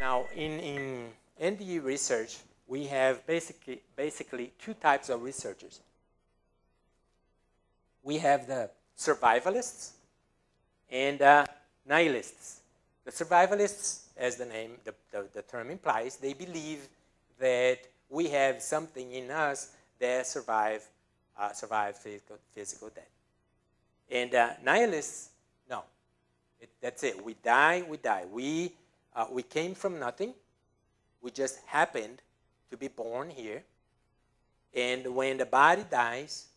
Now, in NDE research, we have basically two types of researchers. We have the survivalists and nihilists. The survivalists, as the name, the term implies, they believe that we have something in us that survive physical death. And nihilists, no. That's it. We die, we die. We came from nothing. We just happened to be born here. And when the body dies,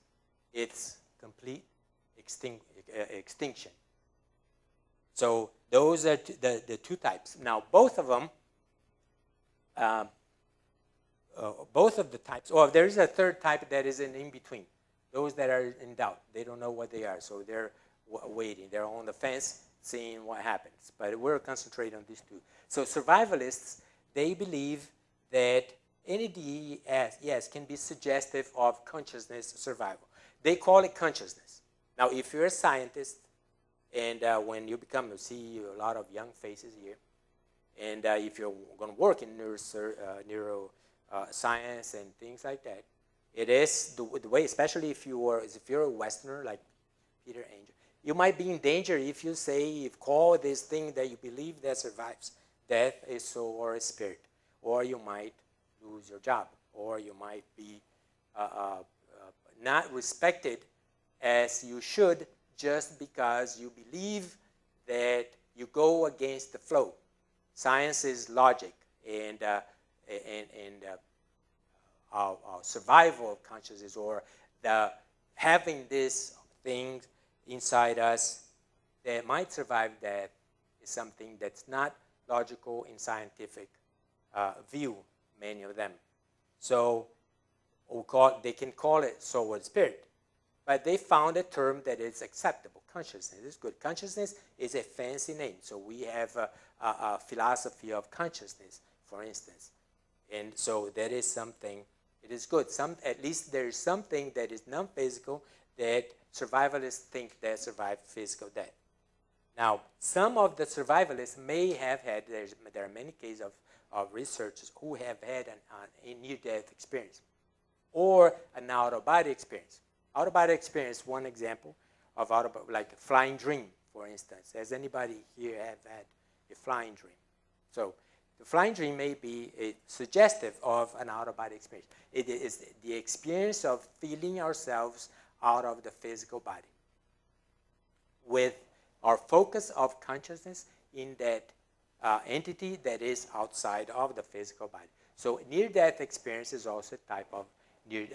it's complete extinction. So those are the two types. Now, both of them, both of the types, or there is a third type that is in between. Those that are in doubt. They don't know what they are, so they're waiting. They're on the fence, seeing what happens. But we're concentrating on these two. So survivalists, they believe that NDE, yes, can be suggestive of consciousness survival. They call it consciousness. Now, if you're a scientist, and when you see a lot of young faces here, and if you're going to work in neuroscience and things like that, it is the way, especially if you're a Westerner like Peter Angel, you might be in danger if you call this thing that you believe that survives death a soul or a spirit, or you might lose your job, or you might be not respected as you should just because you believe that you go against the flow. Science is logic, and our survival of consciousness, or having this thing inside us that might survive death, is something that's not logical in scientific view, many of them. So they can call it soul or spirit. But they found a term that is acceptable. Consciousness is good. Consciousness is a fancy name. So we have a philosophy of consciousness, for instance. And so that is something, it is good. At least there is something that is non-physical that survivalists think that survive physical death. Now, some of the survivalists may have had, there are many cases of researchers who have had a near-death experience or an out-of-body experience. Out-of-body experience, one example of like a flying dream, for instance. Has anybody here have had a flying dream? So the flying dream may be suggestive of an out-of-body experience. It is the experience of feeling ourselves out of the physical body with our focus of consciousness in that entity that is outside of the physical body. So near-death experience is also a type of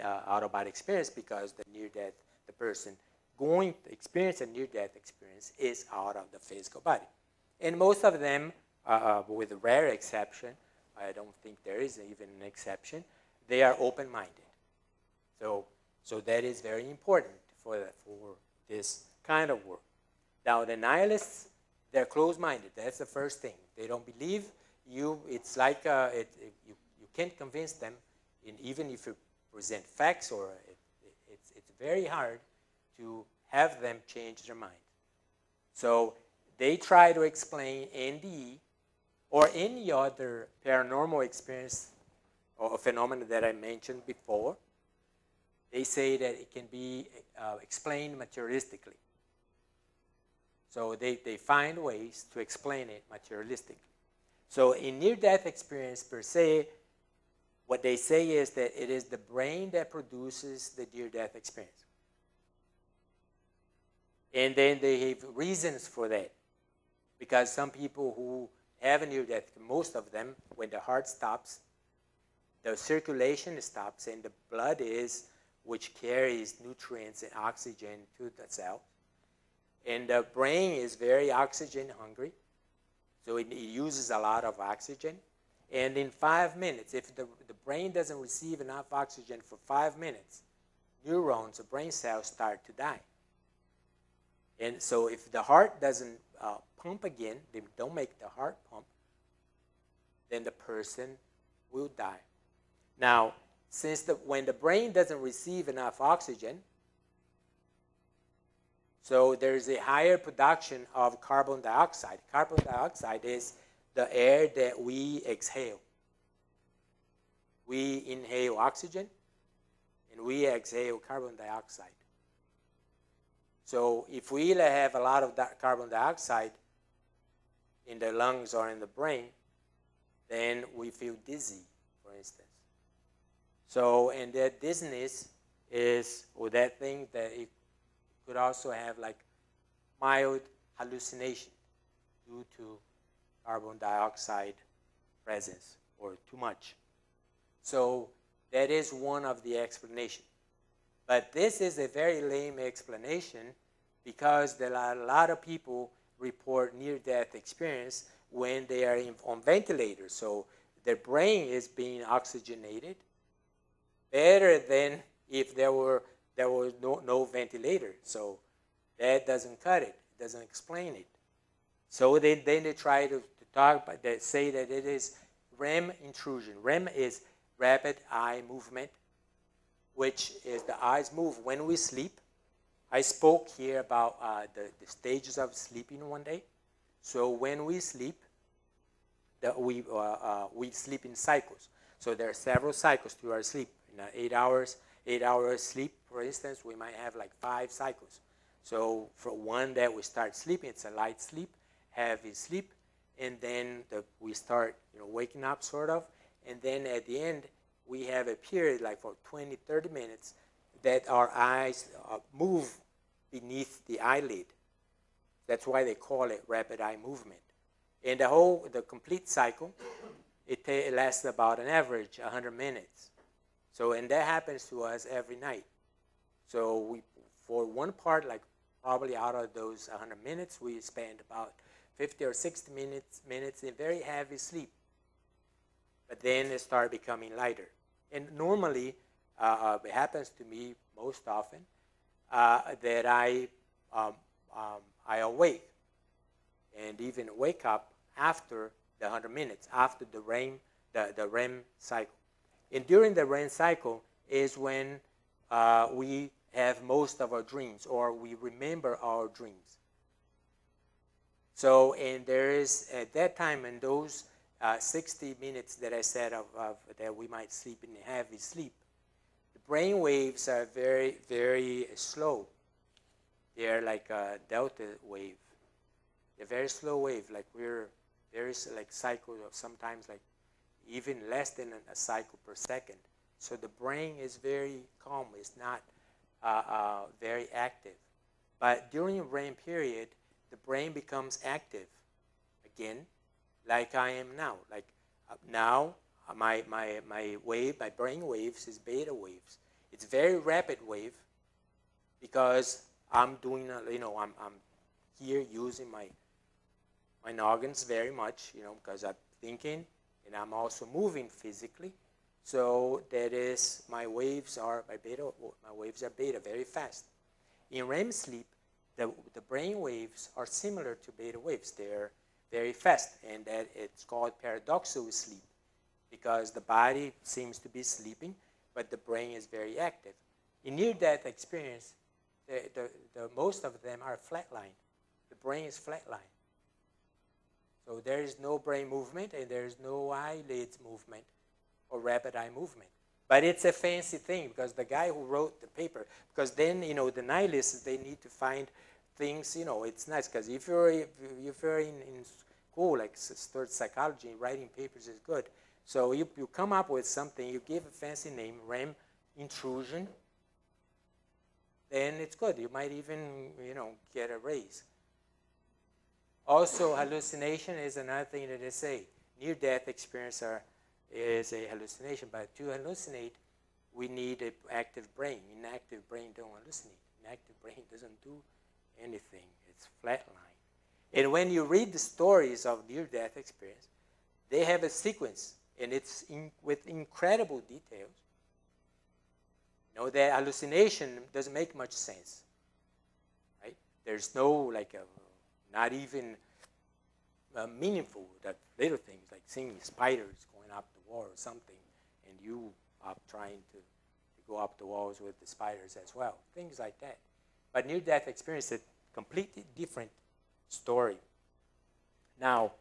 out-of-body experience, because the person going to experience a near-death experience is out of the physical body. And most of them, with a rare exception, I don't think there is even an exception, they are open-minded. So that is very important for this kind of work. Now, the nihilists, they're closed-minded. That's the first thing. They don't believe you. It's like you can't convince them, even if you present facts, or it's very hard to have them change their mind. So they try to explain NDE or any other paranormal experience or phenomena that I mentioned before. They say that it can be explained materialistically. So they find ways to explain it materialistically. So in near-death experience per se, what they say is that it is the brain that produces the near-death experience. And then they have reasons for that. Because some people who have a near-death, most of them, when the heart stops, the circulation stops, and the blood which carries nutrients and oxygen to the cell. And the brain is very oxygen hungry, so it uses a lot of oxygen. And in 5 minutes, if the brain doesn't receive enough oxygen for 5 minutes, neurons or brain cells start to die. And so if the heart doesn't pump again, they don't make the heart pump, then the person will die. Now, when the brain doesn't receive enough oxygen, so there's a higher production of carbon dioxide. Carbon dioxide is the air that we exhale. We inhale oxygen, and we exhale carbon dioxide. So if we have a lot of carbon dioxide in the lungs or in the brain, then we feel dizzy, for instance. So, and that dizziness is, or that thing that it could also have like mild hallucination due to carbon dioxide presence or too much. So that is one of the explanations. But this is a very lame explanation because there are a lot of people report near-death experience when they are on ventilators. So their brain is being oxygenated better than if there was no ventilator. So that doesn't cut it. It doesn't explain it. So then they try to talk, but they say that it is REM intrusion. REM is rapid eye movement, which is the eyes move when we sleep. I spoke here about the stages of sleeping one day. So when we sleep, we sleep in cycles. So there are several cycles to our sleep. 8 hours sleep, for instance, we might have like 5 cycles. So for one that we start sleeping, it's a light sleep, heavy sleep, and then we start waking up sort of, and then at the end we have a period like for 20, 30 minutes that our eyes move beneath the eyelid. That's why they call it rapid eye movement. And the complete cycle, it lasts about an average 100 minutes. So, and that happens to us every night. So for one part, like probably out of those 100 minutes, we spend about 50 or 60 minutes in very heavy sleep. But then it starts becoming lighter. And normally, it happens to me most often that I awake and even wake up after the 100 minutes, after the REM cycle. And during the REM cycle is when we have most of our dreams, or we remember our dreams. So, and there is, at that time, in those 60 minutes that I said that we might sleep in heavy sleep, the brain waves are very, very slow. They're like a delta wave. They're very slow wave, like there is like cycle of sometimes like even less than a cycle per second. So the brain is very calm. It's not very active. But during REM period, the brain becomes active again, like I am now. Like now, my brain waves is beta waves. It's very rapid wave because I'm doing I'm here using my noggins very much, because I'm thinking and I'm also moving physically. So that is, my waves are beta, very fast. In REM sleep, the brain waves are similar to beta waves. They're very fast, and that it's called paradoxical sleep because the body seems to be sleeping, but the brain is very active. In near-death experience, the most of them are flatline. The brain is flatline. So there is no brain movement, and there is no eyelids movement or rapid eye movement. But it's a fancy thing because the guy who wrote the paper, because then, the nihilists, they need to find things, it's nice because if you're in school, like study psychology, writing papers is good. So you come up with something, you give a fancy name, REM intrusion, then it's good. You might even, get a raise. Also, hallucination is another thing that they say. Near-death experience is a hallucination, but to hallucinate, we need an active brain. Inactive brain don't hallucinate. Inactive brain doesn't do anything. It's flatline. And when you read the stories of near-death experience, they have a sequence, and it's with incredible details. That hallucination doesn't make much sense, right? There's no, not even meaningful, that little things, like seeing spiders going up the wall or something, and you are trying to go up the walls with the spiders as well, things like that. But near-death experience is a completely different story. Now,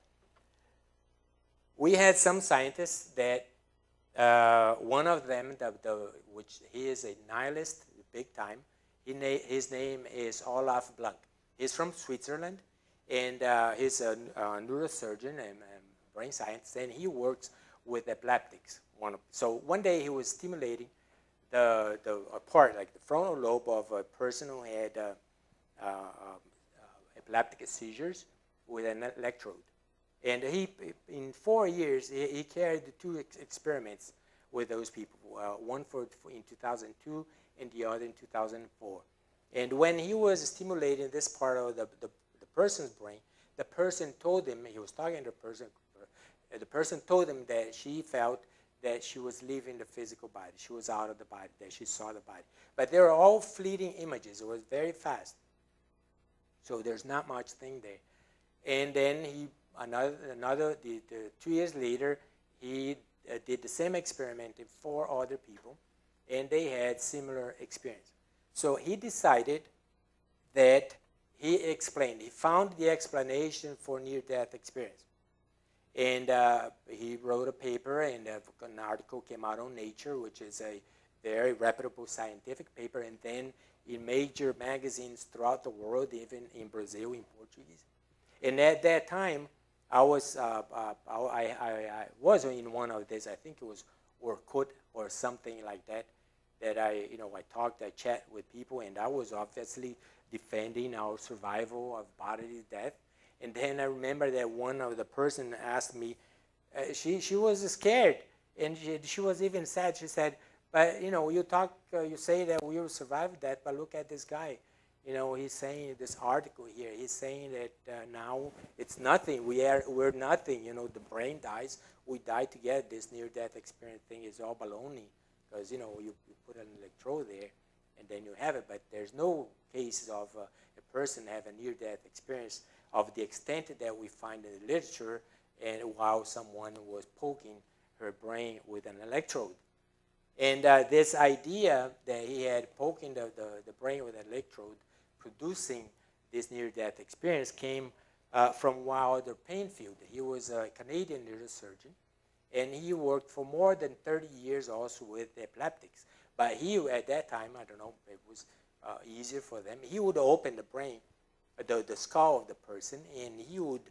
we had some scientists that one of them, which he is a nihilist, big time. His name is Olaf Blank. He's from Switzerland, and he's a neurosurgeon and brain scientist, and he works with epileptics. So one day he was stimulating the part, like the frontal lobe of a person who had epileptic seizures with an electrode. And he, in 4 years, he carried two experiments with those people, one in 2002 and the other in 2004. And when he was stimulating this part of the person's brain, the person told him, he was talking to the person told him that she felt that she was leaving the physical body. She was out of the body, that she saw the body. But they were all fleeting images. It was very fast. So there's not much thing there. And then the 2 years later, he did the same experiment in 4 other people, and they had similar experience. So he decided that he found the explanation for near-death experience. And he wrote a paper, and an article came out on Nature, which is a very reputable scientific paper, and then in major magazines throughout the world, even in Brazil, in Portuguese. And at that time, I was in one of these, I think it was Orkut or something like that, that I chat with people, and I was obviously defending our survival of bodily death. And then I remember that one of the person asked me, she was scared, and she was even sad. She said, but you say that we will survive that, but look at this guy. He's saying this article here. He's saying that now it's nothing. We're nothing. The brain dies. We die together. This near-death experience thing is all baloney, because you put an electrode there, and then you have it. But there's no cases of a person have a near-death experience of the extent that we find in the literature, and while someone was poking her brain with an electrode. And this idea that he had poking the brain with an electrode, producing this near-death experience, came from Wilder Painfield. He was a Canadian neurosurgeon, and he worked for more than 30 years also with epileptics. But he, at that time, I don't know, it was easier for them, he would open the brain, the skull of the person, and he would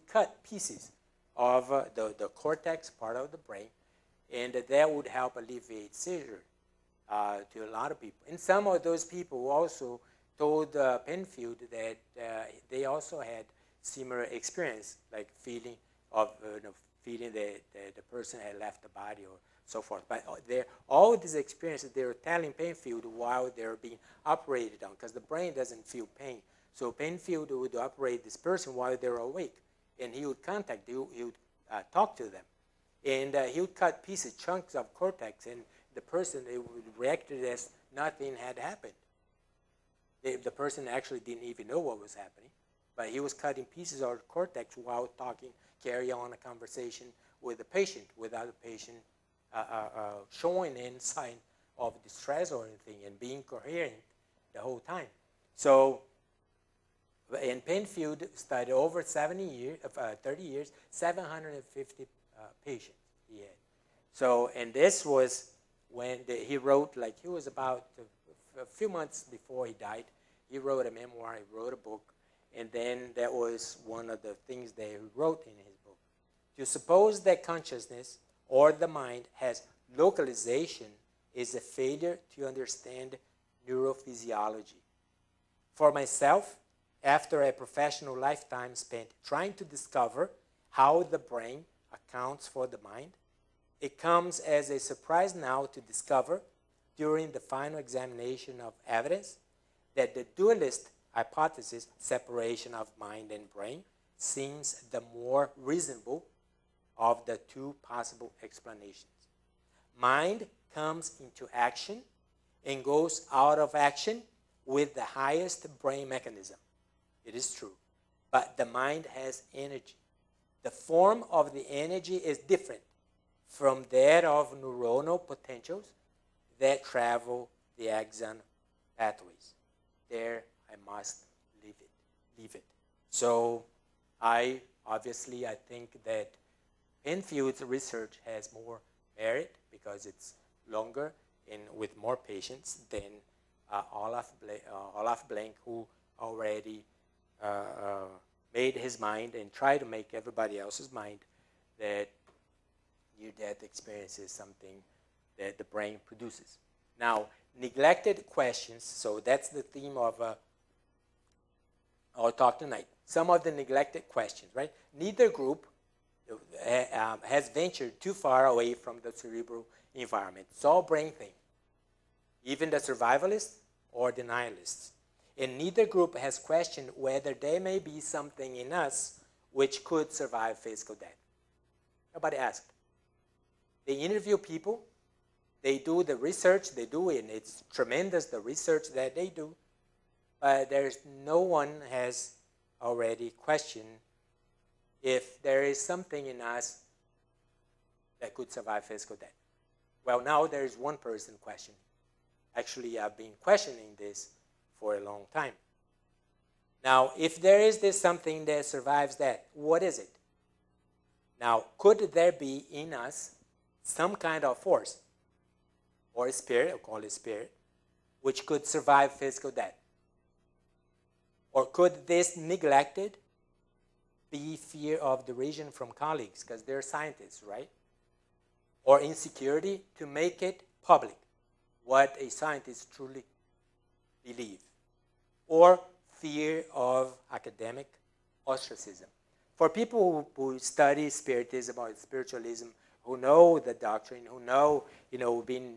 cut pieces of the cortex part of the brain, and that would help alleviate seizure to a lot of people. And some of those people also told Penfield that they also had similar experience, like feeling that the person had left the body or so forth. But all these experiences, they were telling Penfield while they were being operated on, because the brain doesn't feel pain. So Penfield would operate this person while they were awake, and he would he would talk to them. And he would cut pieces, chunks of cortex, and the person would react as nothing had happened. The person actually didn't even know what was happening, but he was cutting pieces of cortex while carry on a conversation with the patient without the patient showing any sign of distress or anything, and being coherent the whole time. So, in Penfield studied over 30 years, 750 patients he had. So, and this was when he wrote, he was about a few months before he died, he wrote a memoir, he wrote a book, and then that was one of the things that he wrote in his book. To suppose that consciousness or the mind has localization is a failure to understand neurophysiology. For myself, after a professional lifetime spent trying to discover how the brain accounts for the mind, it comes as a surprise now to discover, during the final examination of evidence, that the dualist hypothesis, separation of mind and brain, seems the more reasonable of the two possible explanations. Mind comes into action and goes out of action with the highest brain mechanism. It is true. But the mind has energy. The form of the energy is different from that of neuronal potentials that travel the axon pathways. There I must leave it. So I obviously, I think that Penfield's research has more merit because it's longer and with more patients than Olaf Blank, who already made his mind and tried to make everybody else's mind that near-death experience is something that the brain produces. Now, neglected questions, so that's the theme of our talk tonight. Some of the neglected questions, right? Neither group has ventured too far away from the cerebral environment. It's all brain thing, even the survivalists or denialists. And neither group has questioned whether there may be something in us which could survive physical death. Nobody asked. They interview people. They do the research they do, and it's tremendous, the research that they do. But there's no one has already questioned if there is something in us that could survive physical death. Well, now there is one person questioning. Actually, I've been questioning this for a long time. Now, if there is this something that survives that, what is it? Now, could there be in us some kind of force or a spirit, I'll call it spirit, which could survive physical death? Or could this neglected be fear of derision from colleagues because they're scientists, right? Or insecurity to make it public, what a scientist truly believes? Or fear of academic ostracism. For people who study spiritism or spiritualism, who know the doctrine, who know, been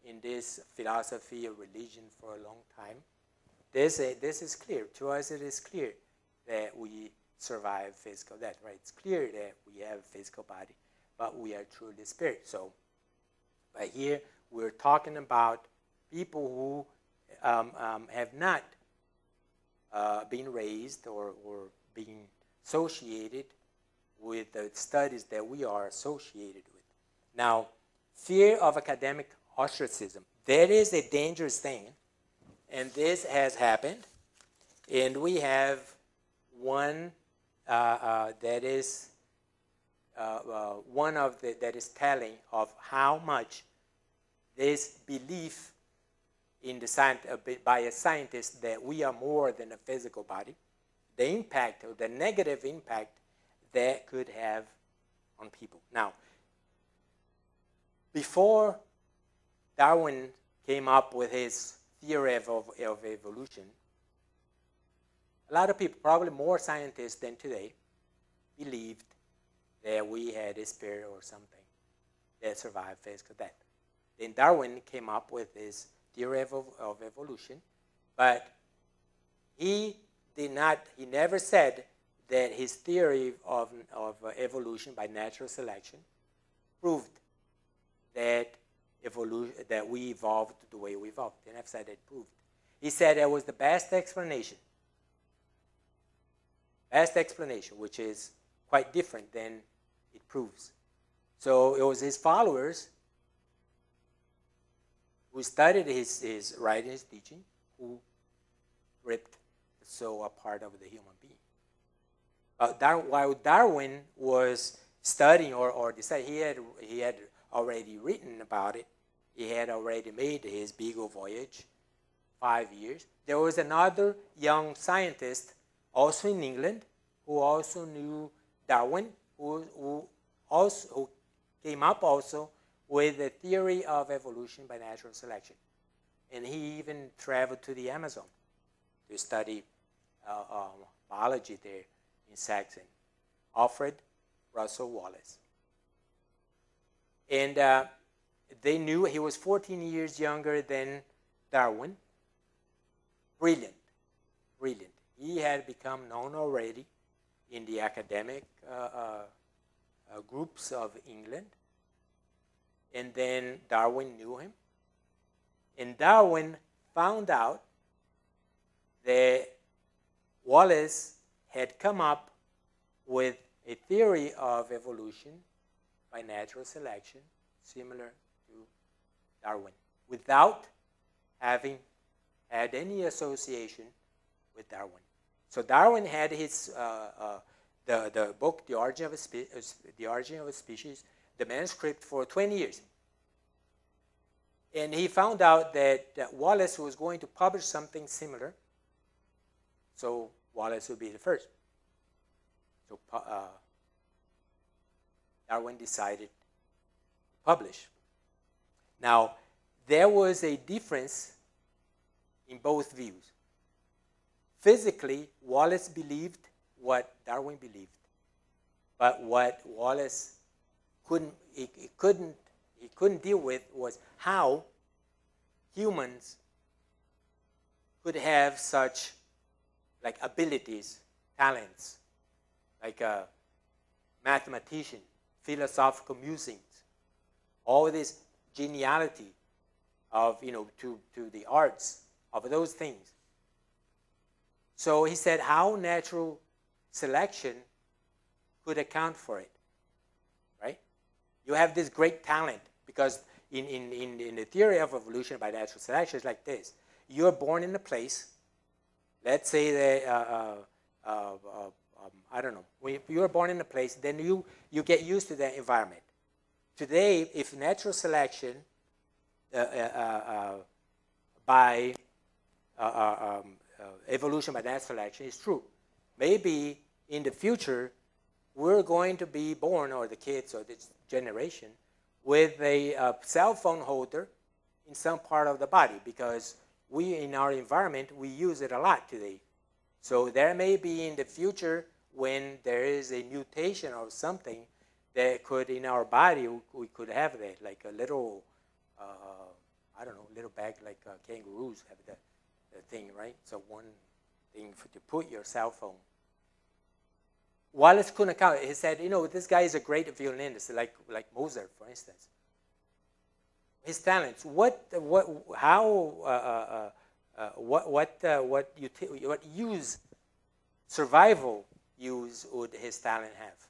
in this philosophy of religion for a long time, this is clear. To us, it is clear that we survive physical death, right? It's clear that we have a physical body, but we are truly spirit. So, but here we're talking about people who have not been raised or being associated with the studies that we are associated with. Now, fear of academic ostracism. That is a dangerous thing, and this has happened. And we have one that is that is telling of how much this belief in by a scientist that we are more than a physical body, the impact or the negative impact that could have on people. Now, before Darwin came up with his theory of evolution, a lot of people, probably more scientists than today, believed that we had a spirit or something that survived physical death. Then Darwin came up with his theory of evolution, but he never said that his theory of evolution by natural selection proved that we evolved the way we evolved. He never said it proved. He said it was the best explanation. Best explanation, which is quite different than it proves. So it was his followers who studied his writing, his teaching, who ripped the soul apart of the human being. While Darwin was studying or decided, he had already written about it. He had already made his Beagle voyage, 5 years. There was another young scientist, also in England, who also knew Darwin, who came up also with a theory of evolution by natural selection. And he even traveled to the Amazon to study biology there in Saxon, Alfred Russel Wallace. And they knew he was 14 years younger than Darwin. Brilliant. He had become known already in the academic groups of England. And then Darwin knew him. And Darwin found out that Wallace had come up with a theory of evolution by natural selection similar to Darwin, without having had any association with Darwin. So Darwin had the book, The Origin of a Species, the manuscript for 20 years. And he found out that Wallace was going to publish something similar, so Wallace would be the first. So Darwin decided to publish. Now, there was a difference in both views. Physically, Wallace believed what Darwin believed, but what Wallace couldn't deal with was how humans could have such like abilities, talents, like a mathematician, philosophical musings, all this geniality of, to the arts, of those things. So he said how natural selection could account for it, right? You have this great talent because in the theory of evolution by natural selection, it's like this. You're born in a place, let's say that, I don't know, when you're born in a place, then you get used to that environment. Today, if natural selection by evolution by natural selection is true, maybe in the future, we're going to be born, or the kids or this generation, with a cell phone holder in some part of the body, because we, in our environment, we use it a lot today. So there may be in the future when there is a mutation or something that could, in our body, we could have that, like a little, I don't know, little bag like kangaroos have the thing, right? So one thing to put your cell phone. Wallace couldn't account. He said, this guy is a great violinist, like Mozart, for instance. His talents. What survival use would his talent have?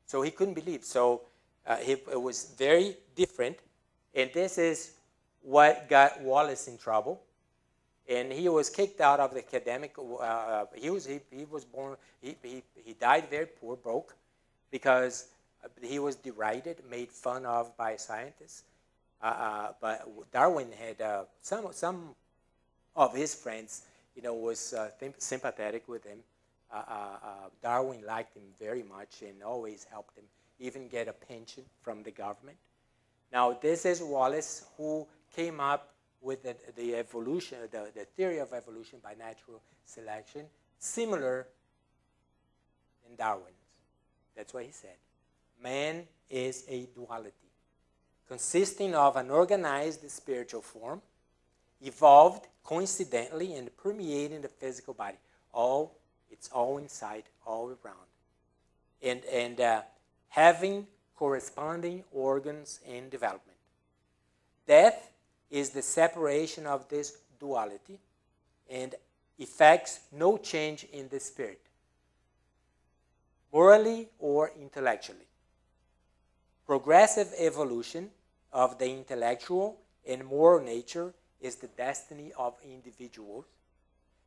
So he couldn't believe. So it was very different, and this is what got Wallace in trouble. And he was kicked out of the academic. He was born. He died very poor, broke, because he was derided, made fun of by scientists. But Darwin had some of his friends, was sympathetic with him. Darwin liked him very much and always helped him, even get a pension from the government. Now, this is Wallace, who came up with the evolution, the theory of evolution by natural selection, similar in Darwin's. That's what he said. Man is a duality, consisting of an organized spiritual form, evolved coincidentally and permeating the physical body. It's all inside, all around. And having corresponding organs in development. Death is the separation of this duality and effects no change in the spirit, morally or intellectually. Progressive evolution of the intellectual and moral nature is the destiny of individuals.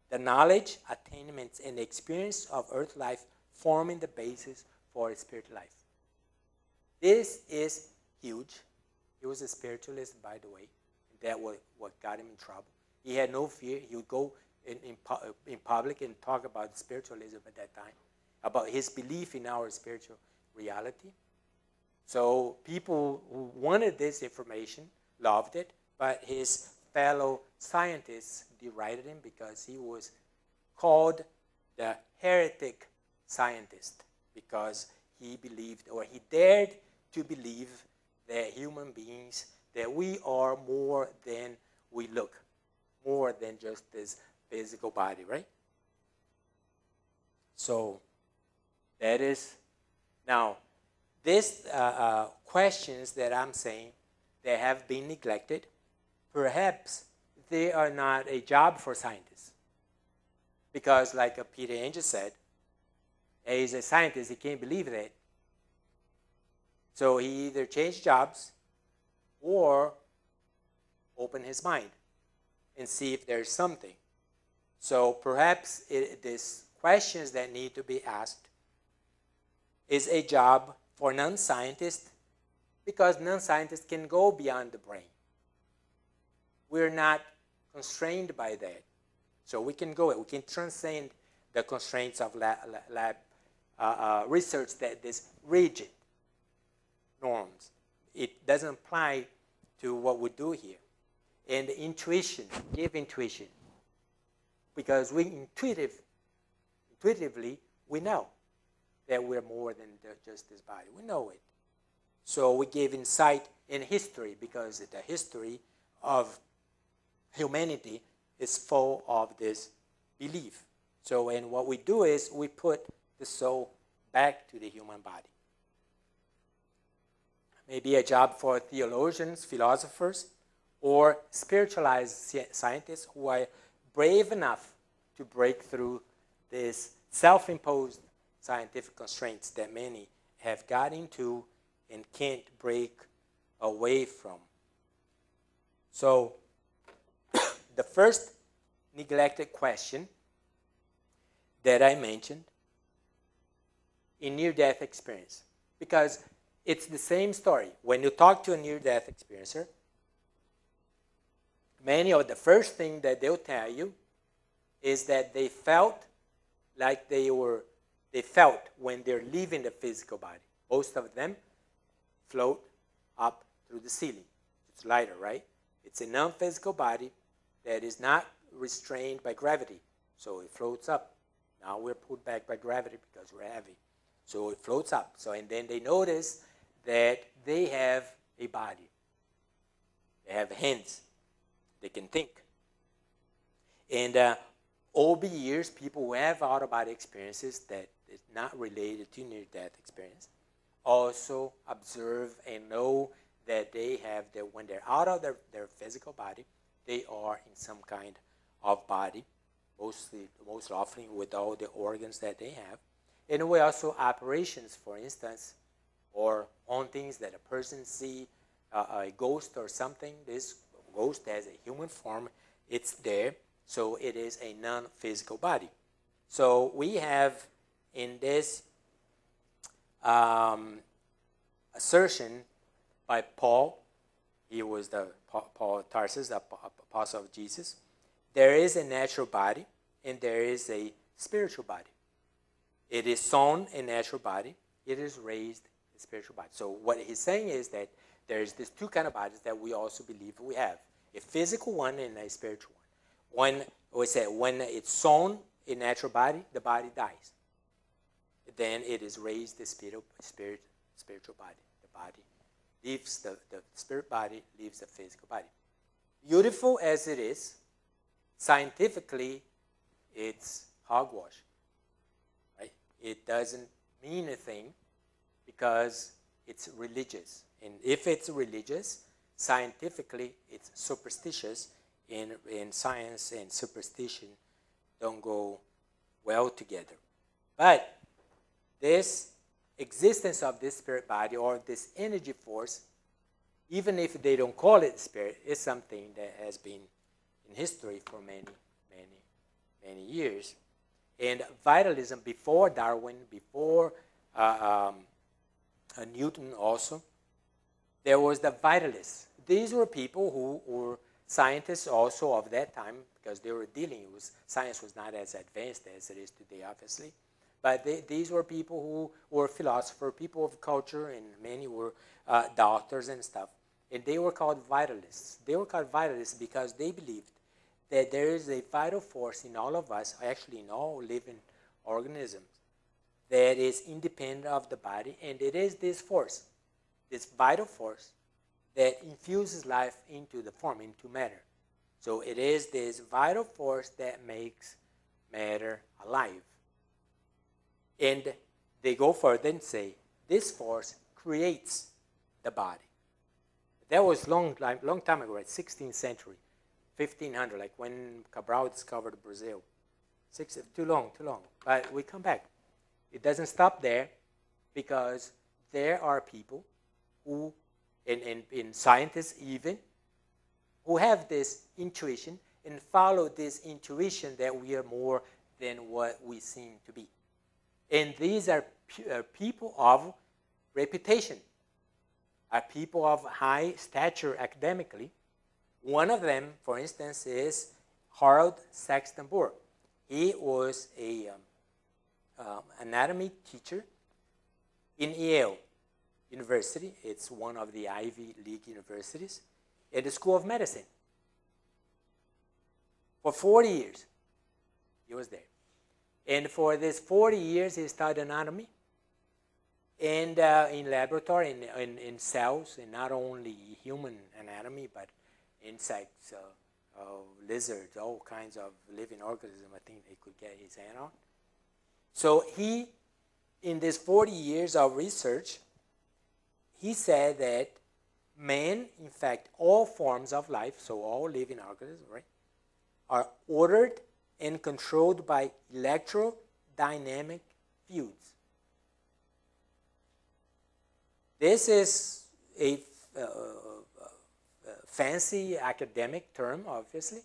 The knowledge, attainments, and experience of earth life forming the basis for spirit life. This is huge. He was a spiritualist, by the way. That was what got him in trouble. He had no fear. He would go in public and talk about spiritualism at that time, about his belief in our spiritual reality. So people who wanted this information loved it, but his fellow scientists derided him because he was called the heretic scientist, because he believed, or he dared to believe, that human beings, that we are more than we look, more than just this physical body, right? So that is, now, these questions that I'm saying, they have been neglected. Perhaps they are not a job for scientists. Because like Peter Angel said, he's a scientist, he can't believe that. So he either changed jobs or open his mind and see if there's something. So perhaps these questions that need to be asked is a job for non-scientists because non-scientists can go beyond the brain. We're not constrained by that. So we can go, we can transcend the constraints of lab research that is rigid norms. It doesn't apply to what we do here. And intuition, give intuition. Because we intuitively, we know that we're more than just this body. We know it. So we give insight in history because the history of humanity is full of this belief. So, and what we do is we put the soul back to the human body. Maybe a job for theologians, philosophers, or spiritualized scientists who are brave enough to break through these self-imposed scientific constraints that many have got into and can't break away from. So, the first neglected question that I mentioned in near-death experience, because it's the same story. When you talk to a near-death experiencer, many of the first thing that they'll tell you is that they felt like they felt when they're leaving the physical body. Most of them float up through the ceiling. It's lighter, right? It's a non-physical body that is not restrained by gravity. So it floats up. Now we're pulled back by gravity because we're heavy. So it floats up. So, and then they notice that they have a body. They have hands. They can think. And over the years, people who have out-of-body experiences that is not related to near-death experience also observe and know that they have, that when they're out of their physical body, they are in some kind of body, most often with all the organs that they have. And we also apparitions, for instance, or hauntings that a person see, a ghost or something. This ghost has a human form. It's there. So it is a non-physical body. So we have in this assertion by Paul, he was the Paul of Tarsus, the apostle of Jesus, there is a natural body and there is a spiritual body. It is sown a natural body. It is raised a spiritual body. So what he's saying is that there's these two kind of bodies that we also believe we have. A physical one and a spiritual one. When it's sown a natural body, the body dies. Then it is raised the spiritual body. The body leaves the spirit body, leaves the physical body. Beautiful as it is, scientifically, it's hogwash. Right? It doesn't mean a thing because it's religious. And if it's religious, scientifically, it's superstitious. In science and superstition don't go well together. But this existence of this spirit body or this energy force, even if they don't call it spirit, is something that has been in history for many years. And vitalism, before Darwin, before Newton also, there was the vitalists. These were people who were scientists also of that time, because they were dealing with, science was not as advanced as it is today, obviously. But these were people who were philosophers, people of culture, and many were doctors and stuff. And they were called vitalists. They were called vitalists because they believed that there is a vital force in all of us, actually in all living organisms, that is independent of the body. And it is this force, this vital force, that infuses life into the form, into matter. So it is this vital force that makes matter alive. And they go further and say, this force creates the body. That was long time ago, right? 16th century, 1500, like when Cabral discovered Brazil. Too long. But we come back. It doesn't stop there because there are people who, in scientists even, who have this intuition and follow this intuition that we are more than what we seem to be. And these are people of reputation, are people of high stature academically. One of them, for instance, is Harold Saxton Burr. He was a anatomy teacher in Yale University. It's one of the Ivy League universities, at the School of Medicine. For 40 years, he was there. And for these 40 years, he studied anatomy and in laboratory, in cells, and not only human anatomy, but insects, lizards, all kinds of living organisms I think he could get his hand on. So he, in these 40 years of research, he said that man, in fact, all forms of life, so all living organisms, right, are ordered and controlled by electrodynamic fields. This is a fancy academic term, obviously,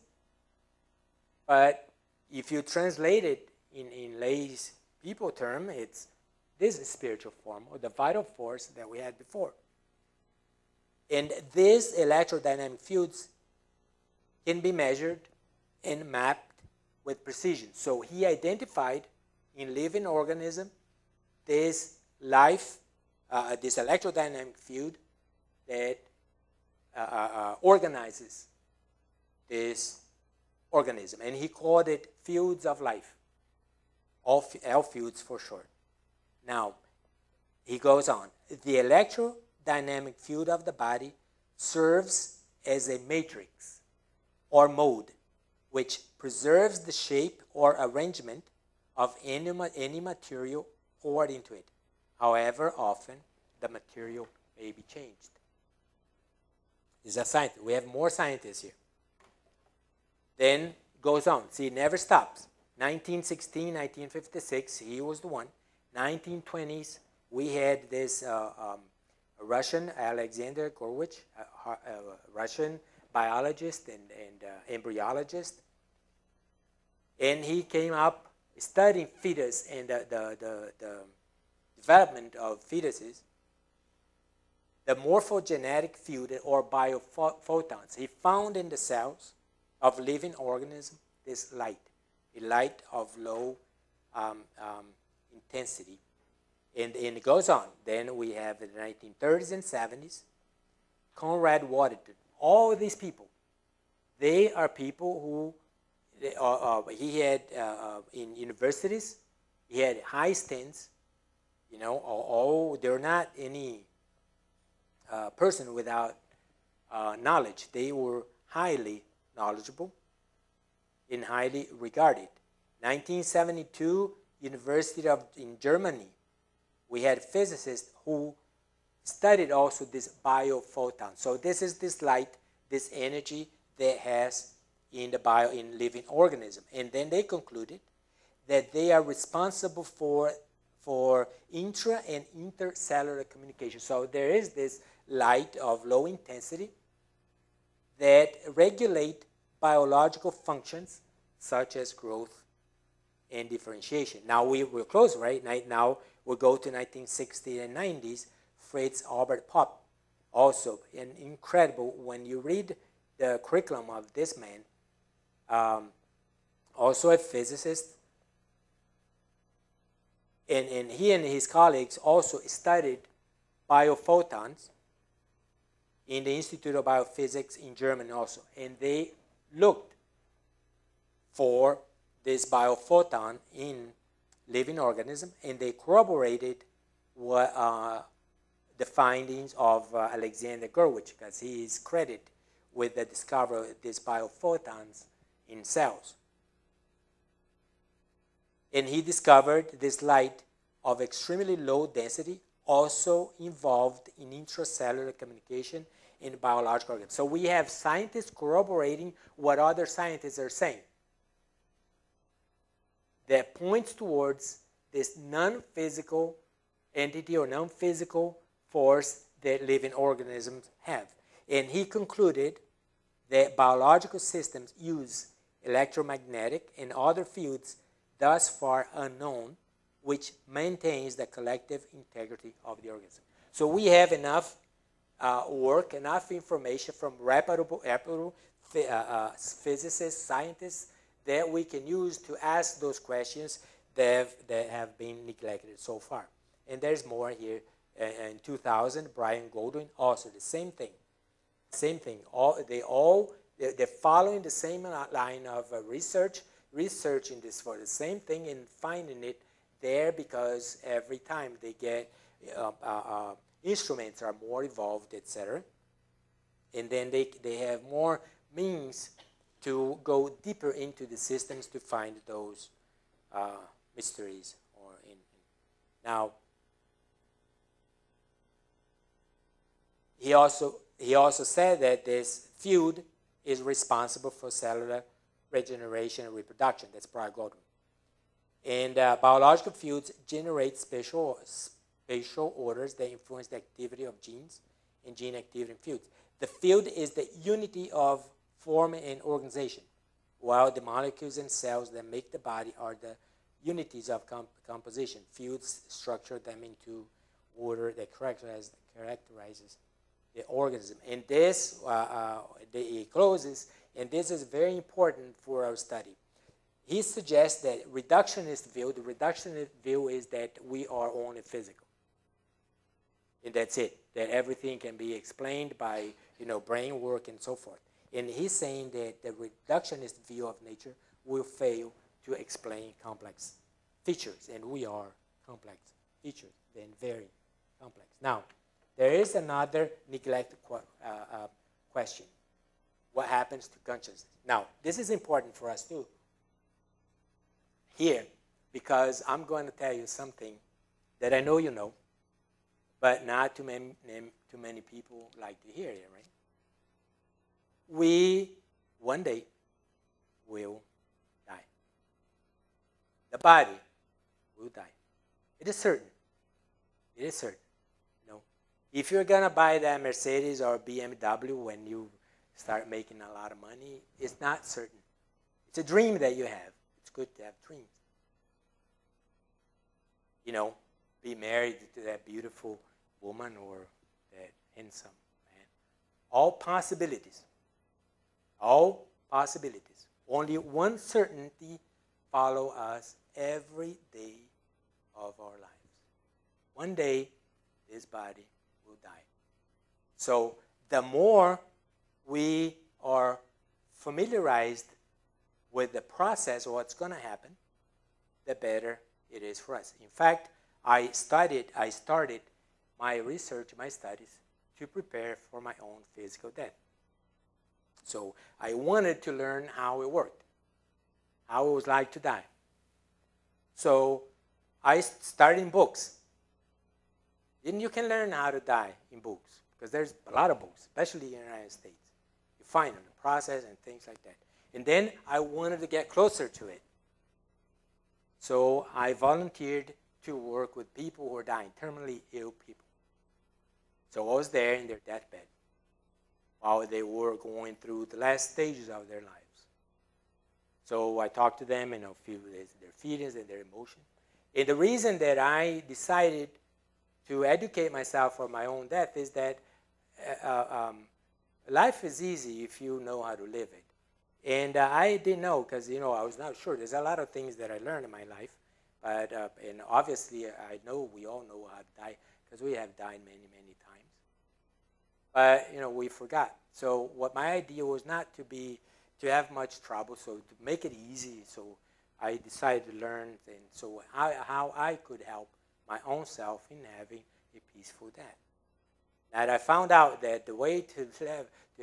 but if you translate it in lay's people term, it's this spiritual form, or the vital force that we had before. And these electrodynamic fields can be measured and mapped with precision. So he identified in living organism this life, this electrodynamic field that organizes this organism. And he called it fields of life, all fields for short. Now, he goes on. The electrodynamic field of the body serves as a matrix or mode which preserves the shape or arrangement of any material poured into it. However, often the material may be changed. He's a scientist. We have more scientists here. Then goes on. See, it never stops. 1916, 1956, he was the one. 1920s, we had this Russian, Alexander Gorwich, Russian biologist and embryologist. And he came up studying fetus and the development of fetuses, the morphogenetic field or biophotons. He found in the cells of living organisms this light, a light of low intensity. And it goes on. Then we have in the 1930s and 70s, Conrad Waddington. All these people, they are people who, he had in universities, he had high stints, you know, they're not any person without knowledge. They were highly knowledgeable and highly regarded. 1972, University in Germany, we had physicists who studied also this biophoton. So this is this light, this energy that has in living organism. And then they concluded that they are responsible for intra and intercellular communication. So there is this light of low intensity that regulate biological functions such as growth and differentiation. Now we're close, right? Now we'll go to 1960s and 90s, Fritz Albert Popp. Also, and incredible when you read the curriculum of this man, also a physicist, and he and his colleagues also studied biophotons in the Institute of Biophysics in Germany also, and they looked for this biophoton in living organism, and they corroborated what the findings of Alexander Gurwitch, because he is credited with the discovery of these biophotons in cells. And he discovered this light of extremely low density also involved in intracellular communication in biological organisms. So we have scientists corroborating what other scientists are saying. That points towards this non-physical entity or non-physical force that living organisms have. And he concluded that biological systems use electromagnetic and other fields thus far unknown, which maintains the collective integrity of the organism. So we have enough work, enough information from reputable physicists, scientists, that we can use to ask those questions that have been neglected so far. And there's more here. In 2000, Brian Goldwyn, also the same thing. Same thing. They're following the same line of researching this for the same thing and finding it there, because every time they get instruments are more evolved, etc. And then they have more means to go deeper into the systems to find those mysteries. Now, he also said that this field is responsible for cellular regeneration and reproduction. That's Brian Goldwyn. And biological fields generate spatial orders that influence the activity of genes and gene activity in fields. The field is the unity of form and organization, while the molecules and cells that make the body are the unities of composition. Fields structure them into order that characterizes the organism. And this, he closes, and this is very important for our study. He suggests that reductionist view, the reductionist view is that we are only physical. And that's it, that everything can be explained by, brain work and so forth. And he's saying that the reductionist view of nature will fail to explain complex features, and we are complex features, then very complex. Now, there is another neglected question. What happens to consciousness? Now, this is important for us too here, because I'm going to tell you something that I know you know, but not too many people like to hear it, right? We, one day, will die. The body will die. It is certain. It is certain. If you're going to buy that Mercedes or BMW when you start making a lot of money, it's not certain. It's a dream that you have. It's good to have dreams. Be married to that beautiful woman or that handsome man. All possibilities. All possibilities. Only one certainty follow us every day of our lives. One day, this body will die. So the more we are familiarized with the process of what's going to happen, the better it is for us. In fact, I started my research, my studies, to prepare for my own physical death. So I wanted to learn how it worked, how it was like to die. So I started in books. And you can learn how to die in books, because there's a lot of books, especially in the United States. You find them, the process and things like that. And then I wanted to get closer to it. So I volunteered to work with people who are dying, terminally ill people. So I was there in their deathbed while they were going through the last stages of their lives. So I talked to them and feel their feelings and their emotions. And the reason that I decided to educate myself for my own death is that life is easy if you know how to live it. And I didn't know, because I was not sure. There's a lot of things that I learned in my life, but and obviously I know we all know how to die, because we have died many, many times. But we forgot. So what my idea was not to have much trouble, so to make it easy. So I decided to learn, and so how I could help my own self in having a peaceful death. And I found out that the way to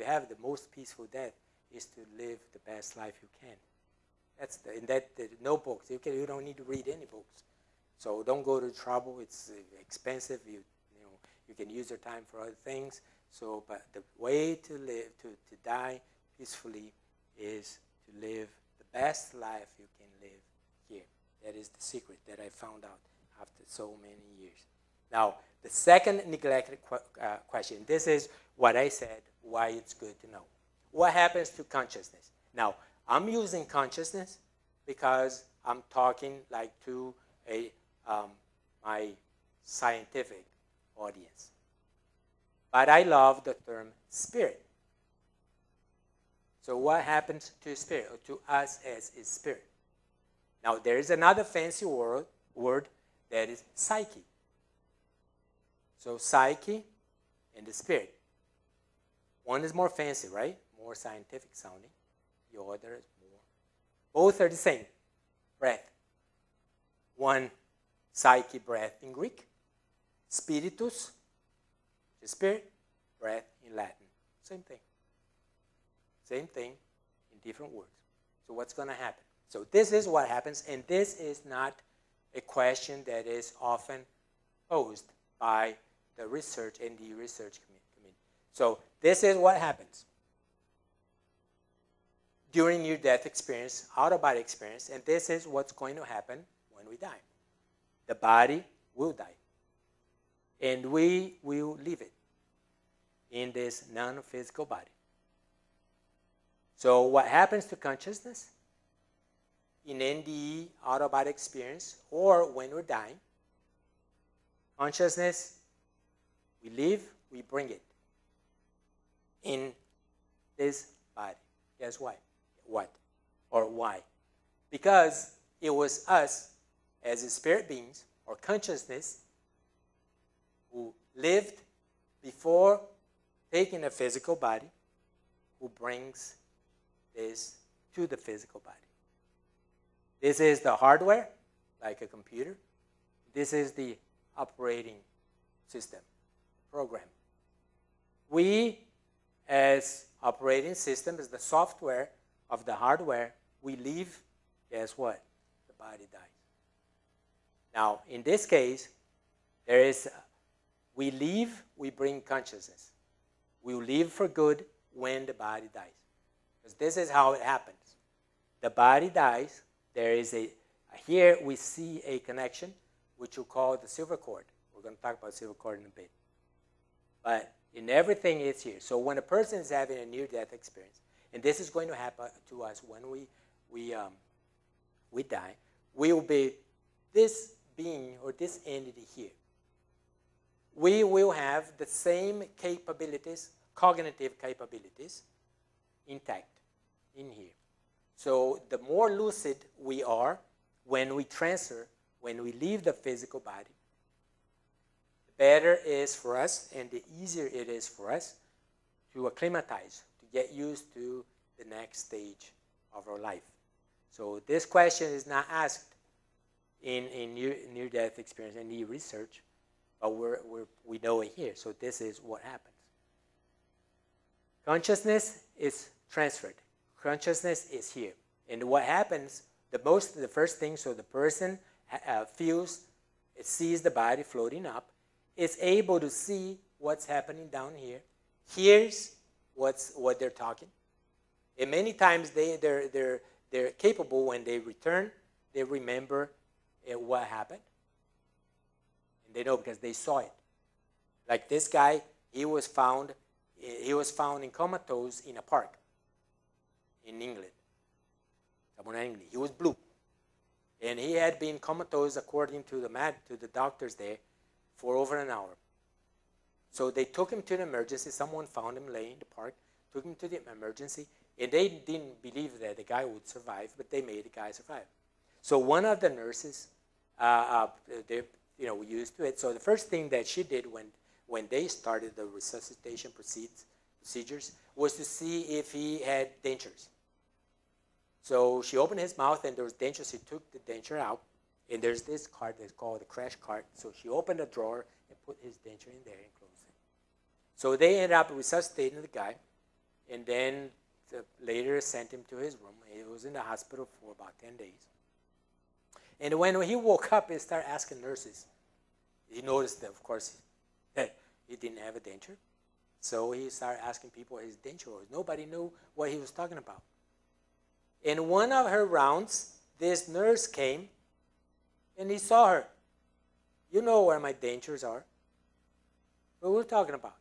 have the most peaceful death is to live the best life you can. No books. You don't need to read any books. So don't go to trouble. It's expensive. You can use your time for other things. So, but the way to live, to die peacefully, is to live the best life you can live here. That is the secret that I found out after so many years. Now, the second neglected question. This is what I said, why it's good to know. What happens to consciousness? Now, I'm using consciousness because I'm talking like to a my scientific audience. But I love the term spirit. So what happens to spirit, or to us as is spirit? Now there is another fancy word that is psyche. So psyche and the spirit. One is more fancy, right? More scientific sounding. The other is more. Both are the same. Breath. One, psyche, breath in Greek. Spiritus, the spirit, breath in Latin. Same thing. Same thing in different words. So what's going to happen? So this is what happens, and this is not a question that is often posed by the research, NDEr research community. So this is what happens during near-death experience, out-of-body experience, and this is what's going to happen when we die. The body will die, and we will leave it in this non-physical body. So what happens to consciousness in NDE, out-of-body experience, or when we're dying? Consciousness, we leave, we bring it in this body. Guess why? What? Or why? Because it was us as spirit beings or consciousness who lived before taking a physical body, who brings this to the physical body. This is the hardware, like a computer. This is the operating system, program. We, as operating system, as the software of the hardware, we leave, guess what? The body dies. Now, in this case, we leave, we bring consciousness. We will leave for good when the body dies. Because this is how it happens. The body dies. There is here we see a connection, which we'll call the silver cord. We're going to talk about silver cord in a bit. But in everything, it's here. So when a person is having a near-death experience, and this is going to happen to us when we die, we will be this being or this entity here. We will have the same capabilities, cognitive capabilities, intact in here. So the more lucid we are when we transfer, when we leave the physical body, the better it is for us and the easier it is for us to acclimatize, to get used to the next stage of our life. So this question is not asked in near-death experience and near research, but we know it here. So this is what happens. Consciousness is transferred. Consciousness is here. And what happens, the first thing, so the person sees the body floating up, is able to see what's happening down here, hears what they're talking. And many times they're capable, when they return, they remember what happened. And they know because they saw it. Like this guy, he was found in comatose in a park in England. He was blue. And he had been comatose, according to the doctors there, for over an hour. So they took him to the emergency. Someone found him laying in the park, took him to the emergency, and they didn't believe that the guy would survive, but they made the guy survive. So one of the nurses, they used to it. So the first thing that she did when they started the resuscitation procedures was to see if he had dentures. So she opened his mouth, and there was dentures. She took the denture out, and there's this card that's called the crash cart. So she opened a drawer and put his denture in there and closed it. So they ended up resuscitating the guy, and then later sent him to his room. He was in the hospital for about 10 days. And when he woke up, he started asking nurses. He noticed that, of course, that he didn't have a denture. So he started asking people what his denture was. Nobody knew what he was talking about. In one of her rounds, this nurse came, and he saw her. You know where my dentures are. What we're talking about?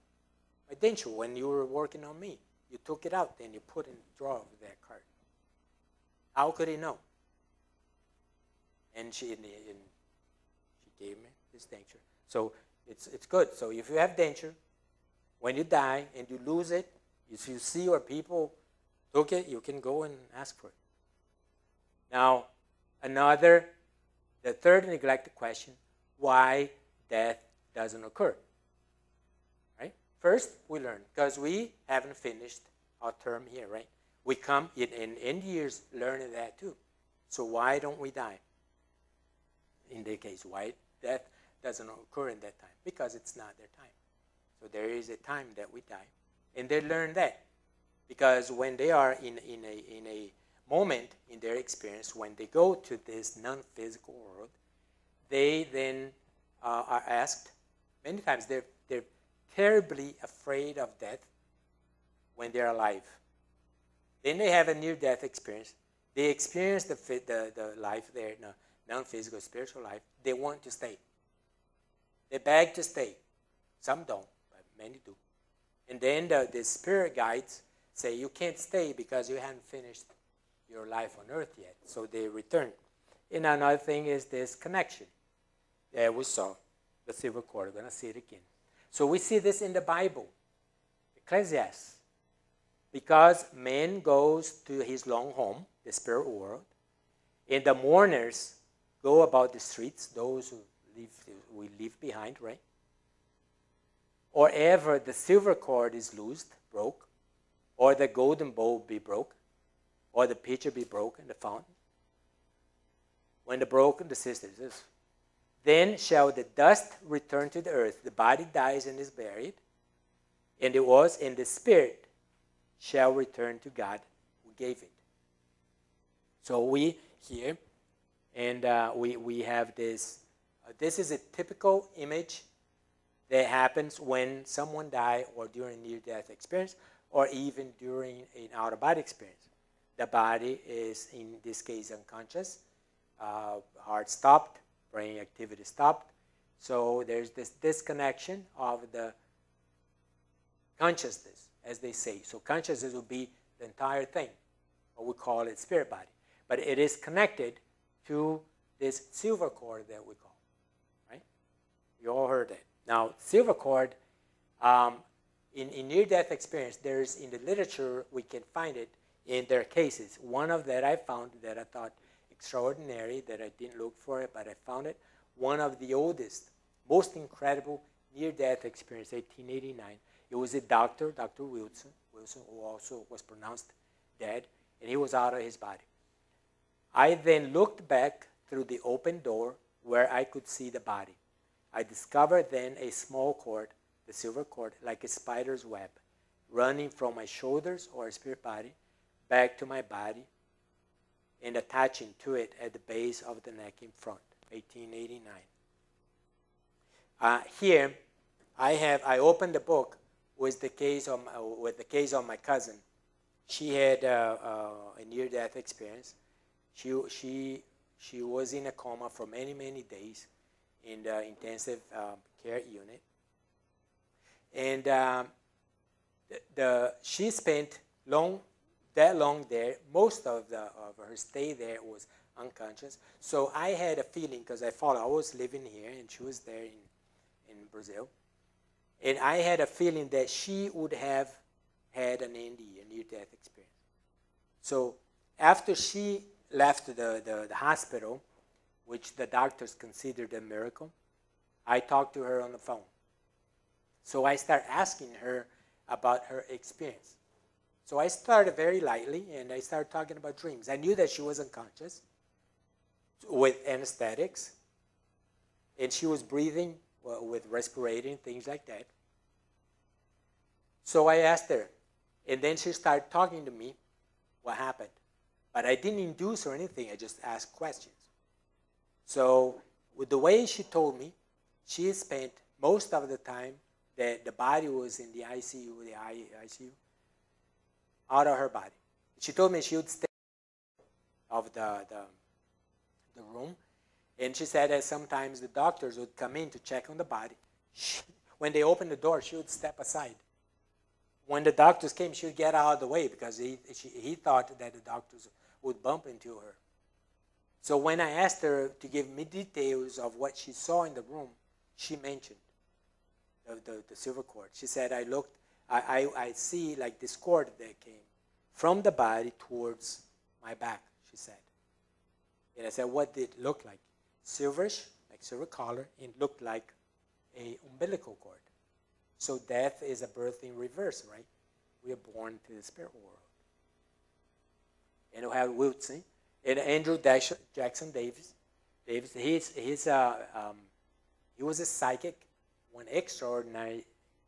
My denture, when you were working on me. You took it out, and you put it in the drawer of that cart. How could he know? And gave me this denture. So it's good. So if you have denture, when you die and you lose it, if you see where people took it, you can go and ask for it. Now, the third neglected question, why death doesn't occur. Right? First, we learn, because we haven't finished our term here, right? We come in NDErs learning that too. So why don't we die? In their case, why death doesn't occur in that time? Because it's not their time. So there is a time that we die. And they learn that. Because when they are in a moment in their experience, when they go to this non-physical world, they then are asked, many times they're terribly afraid of death when they're alive. Then they have a near-death experience. They experience the life there, non-physical, spiritual life. They want to stay. They beg to stay. Some don't, but many do. And then the spirit guides say, you can't stay because you haven't finished your life on earth yet. So they return. And another thing is this connection that we saw, the silver cord. We're going to see it again. So we see this in the Bible, Ecclesiastes. Because man goes to his long home, the spirit world, and the mourners go about the streets, those who we leave behind, right? Or ever the silver cord is loosed, broke, or the golden bowl be broke, or the pitcher be broken, the fountain. When the broken, the sisters, then shall the dust return to the earth. The body dies and is buried, and it was in the spirit shall return to God who gave it. So we here, and we have this. This is a typical image that happens when someone dies or during a near-death experience or even during an out-of-body experience. The body is, in this case, unconscious. Heart stopped, brain activity stopped. So there's this disconnection of the consciousness, as they say. So consciousness will be the entire thing, or we call it spirit body. But it is connected to this silver cord that we call, right? You all heard that. Now, silver cord, in near-death experience, there's, in the literature, we can find it in their cases. One of that I found that I thought extraordinary, that I didn't look for it, but I found it. One of the oldest, most incredible near-death experience, 1889. It was a doctor, Dr. Wilson, who also was pronounced dead, and he was out of his body. I then looked back through the open door where I could see the body. I discovered then a small cord, the silver cord, like a spider's web, running from my shoulders or spirit body back to my body and attaching to it at the base of the neck in front, 1889. Here, I opened the book with the case of my cousin. She had a near-death experience. She was in a coma for many, many days in the intensive care unit. And she spent that long there. Most of her stay there was unconscious. So I had a feeling, because I was living here and she was there in Brazil. And I had a feeling that she would have had an NDE, a near-death experience. So after she left the hospital, which the doctors considered a miracle, I talked to her on the phone. So I started asking her about her experience. So I started very lightly, and I started talking about dreams. I knew that she was unconscious with anesthetics, and she was breathing with respirating, things like that. So I asked her, and then she started talking to me what happened. But I didn't induce or anything. I just asked questions. So with the way she told me, she spent most of the time that the body was in the ICU, out of her body. She told me she would stay of the room, and she said that sometimes the doctors would come in to check on the body. When they opened the door, she would step aside. When the doctors came, she would get out of the way because he thought that the doctors would bump into her. So when I asked her to give me details of what she saw in the room, she mentioned the silver cord. She said, I see like this cord that came from the body towards my back, she said. And I said, what did it look like? Silverish, like silver color, and it looked like a umbilical cord. So death is a birth in reverse, right? We are born to the spirit world. And we have Wilson and Andrew Jackson Davis. He was a psychic, one extraordinary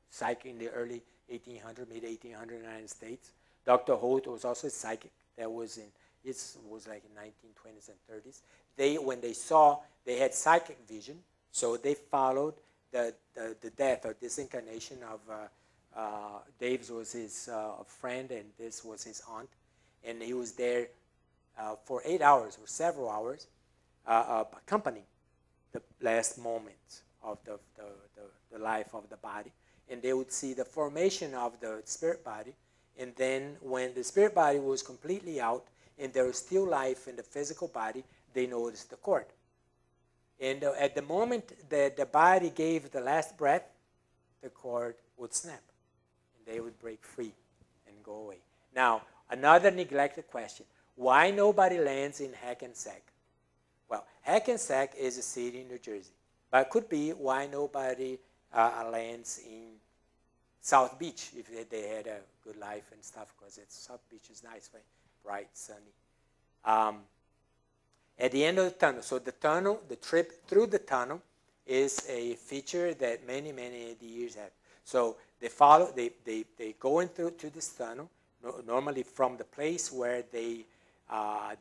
psychic in the early 1800s, mid 1800s United States. Dr. Holt was also a psychic that was in, it was like in 1920s and 30s. When they saw, they had psychic vision, so they followed the death or disincarnation of Davis was his friend, and this was his aunt, and he was there for 8 hours or several hours, accompanying the last moments of the life of the body, and they would see the formation of the spirit body, and then when the spirit body was completely out and there was still life in the physical body, they noticed the cord. And at the moment that the body gave the last breath, the cord would snap, and they would break free and go away. Now, another neglected question. Why nobody lands in Heckensack? Well, Heckensack is a city in New Jersey, but it could be why nobody lands in South Beach if they had a good life and stuff, because South Beach is nice, right? Bright, sunny. At the end of the tunnel, so the tunnel, the trip through the tunnel is a feature that many NDErs have. So they go into to this tunnel, normally from the place where they had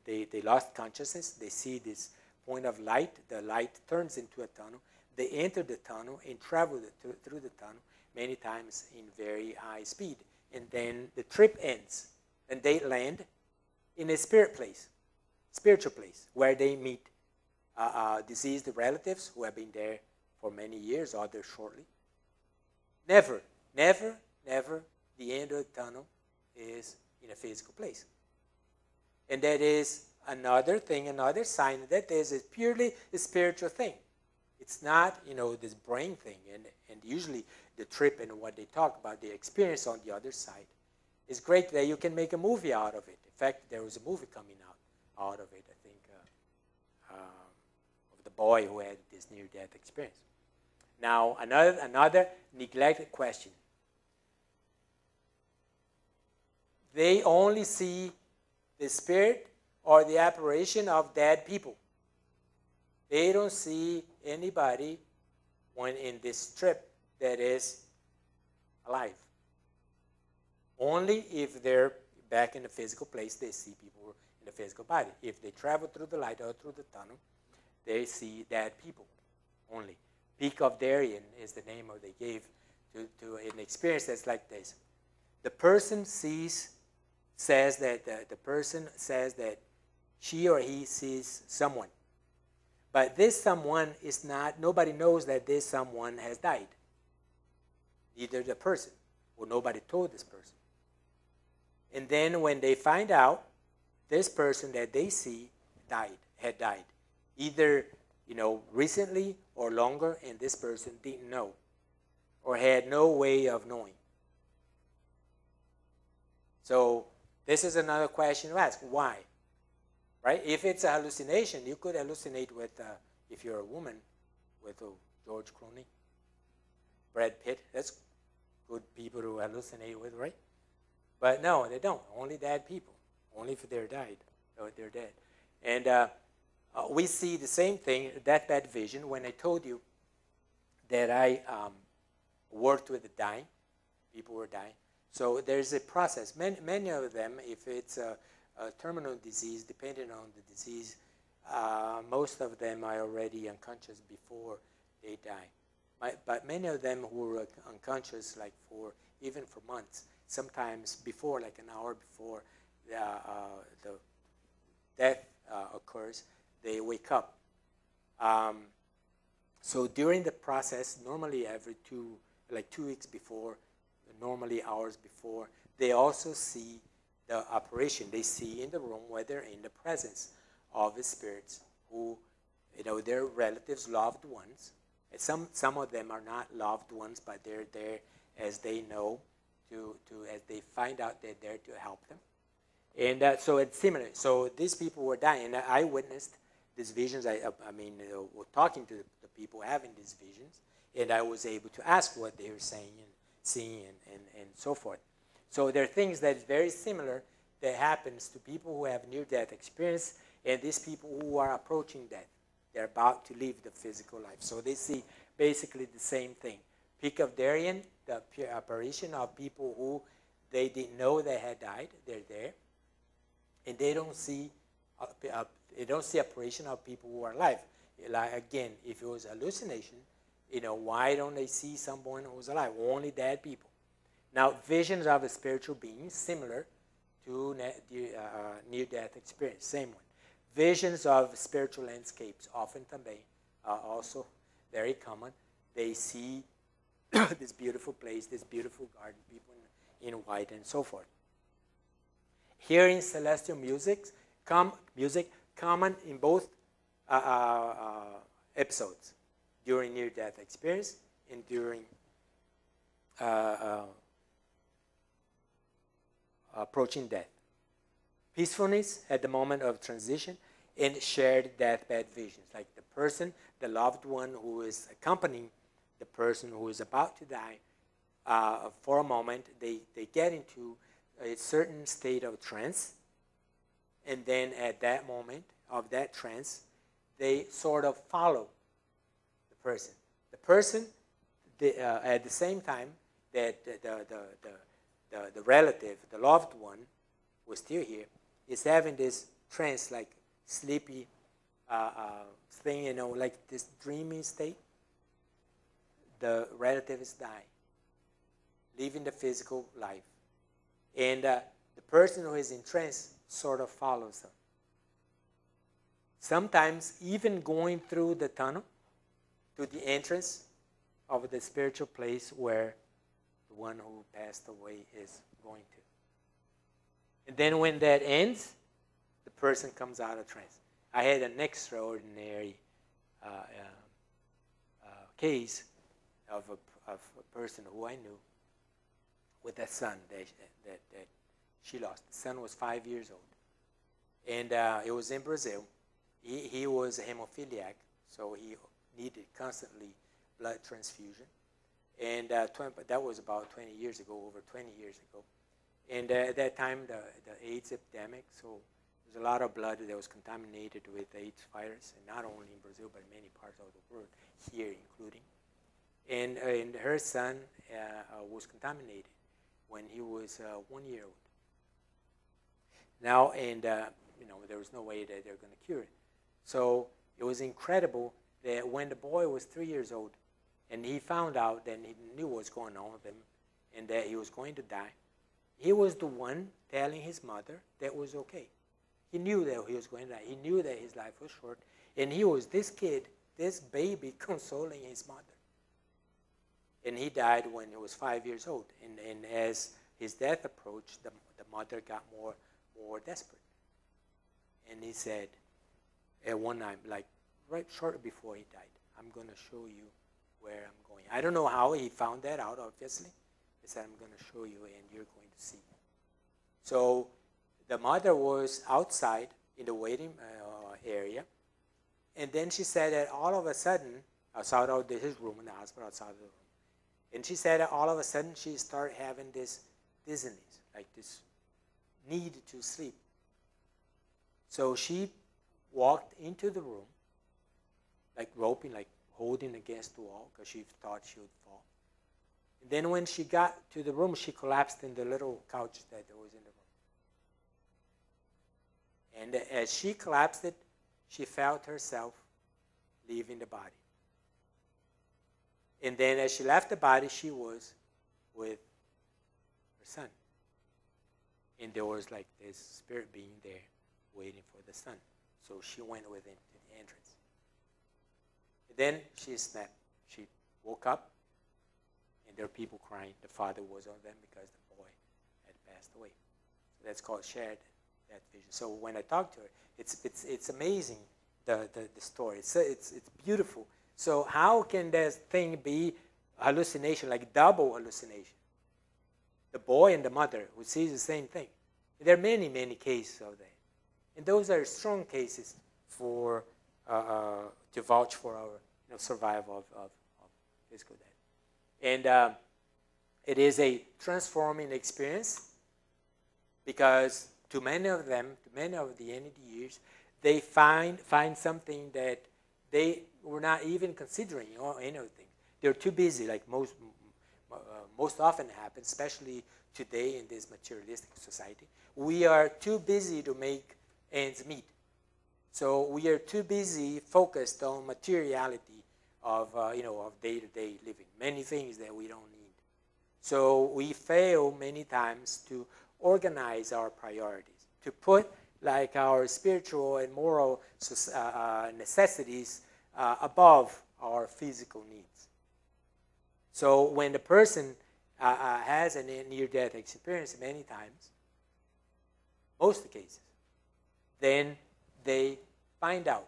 they lost consciousness. They see this point of light. The light turns into a tunnel. They enter the tunnel and travel through the tunnel many times in very high speed. And then the trip ends, and they land in a spiritual place, where they meet deceased relatives who have been there for many years, others shortly. Never, the end of the tunnel is in a physical place. And that is another thing, another sign that this is purely a spiritual thing. It's not, this brain thing. And usually the trip and what they talk about, the experience on the other side, is great that you can make a movie out of it. In fact, there was a movie coming out of it, I think, of the boy who had this near-death experience. Now, another neglected question. They only see the spirit or the apparition of dead people. They don't see anybody when in this trip that is alive. Only if they're back in the physical place, they see people in the physical body. If they travel through the light or through the tunnel, they see dead people only. Peak of Darien is the name they gave to an experience that's like this. The person says that she or he sees someone. But this someone is not, nobody knows that this someone has died. Either the person, or nobody told this person. And then when they find out, this person that they see had died. Either, recently or longer, and this person didn't know, or had no way of knowing. So this is another question to ask. Why? Right? If it's a hallucination, you could hallucinate with, if you're a woman, with George Clooney, Brad Pitt. That's good people to hallucinate with, right? But no, they don't. Only dead people. Only if they're died, or they're dead. And we see the same thing, deathbed vision, when I told you that I worked with the dying. People were dying. So there's a process. Many of them, if it's a terminal disease, depending on the disease, most of them are already unconscious before they die. But many of them who were unconscious, like even for months, sometimes before, like an hour before the death occurs, they wake up. So during the process, normally every 2 weeks before, normally hours before, they also see the operation they see in the room where they're in the presence of the spirits who, they're relatives, loved ones. And some of them are not loved ones, but they're there as they know, as they find out they're there to help them. And so it's similar. So these people were dying. And I witnessed these visions. We're talking to the people having these visions, and I was able to ask what they were saying and seeing and so forth. So there are things that is very similar that happens to people who have near-death experience and these people who are approaching death. They're about to leave the physical life. So they see basically the same thing. Peak of Darien, the apparition of people who they didn't know they had died. They're there. And they don't see apparition of people who are alive. Like, again, if it was hallucination, why don't they see someone who's alive? Only dead people. Now, visions of a spiritual being, similar to near-death experience, same one. Visions of spiritual landscapes, often também, also very common. They see this beautiful place, this beautiful garden, people in white and so forth. Hearing celestial music common in both episodes, during near-death experience and during approaching death. Peacefulness at the moment of transition and shared deathbed visions. Like the loved one who is accompanying the person who is about to die, for a moment, they get into a certain state of trance, and then at that moment of that trance, they sort of follow the person. The person, at the same time that the relative, the loved one, was still here, is having this trance, like sleepy thing, like this dreamy state. The relative is dying, leaving the physical life. And the person who is in trance sort of follows them. Sometimes even going through the tunnel to the entrance of the spiritual place where the one who passed away is going to. And then when that ends, the person comes out of trance. I had an extraordinary case of a person who I knew with a son that she lost. The son was 5 years old. And it was in Brazil. He was a hemophiliac, so he needed constantly blood transfusion. And that was about 20 years ago, over 20 years ago. And at that time, the AIDS epidemic, so there's a lot of blood that was contaminated with AIDS virus, and not only in Brazil, but in many parts of the world, here including. And her son was contaminated when he was 1 year old. Now, there was no way that they're going to cure it. So it was incredible that when the boy was 3 years old, and he found out, then he knew what was going on with him, and that he was going to die, he was the one telling his mother that was okay. He knew that he was going to die. He knew that his life was short, and he was this kid, this baby, consoling his mother. And he died when he was 5 years old. And as his death approached, the mother got more desperate. And he said, at one time, like right shortly before he died, I'm going to show you where I'm going. I don't know how he found that out, obviously. He said, I'm going to show you, and you're going to see. So the mother was outside in the waiting area. And then she said that all of a sudden, outside of his room in the hospital, outside of the room, and she said that all of a sudden she started having this dizziness, like this need to sleep. So she walked into the room, like roping, like holding against the wall, because she thought she would fall. And then when she got to the room, she collapsed in the little couch that was in the room. And as she collapsed it, she felt herself leaving the body. And then as she left the body, she was with her son. And there was like this spirit being there waiting for the son. So she went with him to the entrance. And then she snapped. She woke up, and there were people crying. The father was on them because the boy had passed away. So That's called shared death vision. So when I talk to her, it's amazing, the story. It's beautiful. So how can that thing be hallucination, like double hallucination? The boy and the mother who sees the same thing. There are many, many cases of that. And those are strong cases for to vouch for our survival of physical death. And it is a transforming experience because to many of them, to many of the NDErs, they find something that they were not even considering or anything. They're too busy, like most often happens, especially today in this materialistic society. We are too busy to make ends meet. So we are too busy focused on materiality of of day-to-day living, many things that we don't need. So we fail many times to organize our priorities, to put like our spiritual and moral necessities above our physical needs. So when the person has a near-death experience many times, most of the cases, then they find out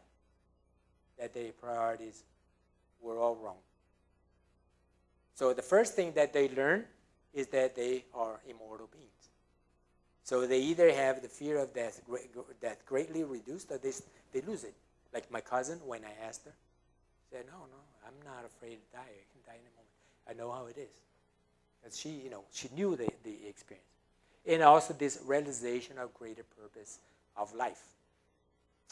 that their priorities were all wrong. So the first thing that they learn is that they are immortal beings. So they either have the fear of death greatly reduced, or they lose it. Like my cousin, when I asked her, said, "No, I'm not afraid to die. I can die in a moment. I know how it is." Because she knew the experience. And also this realization of greater purpose of life.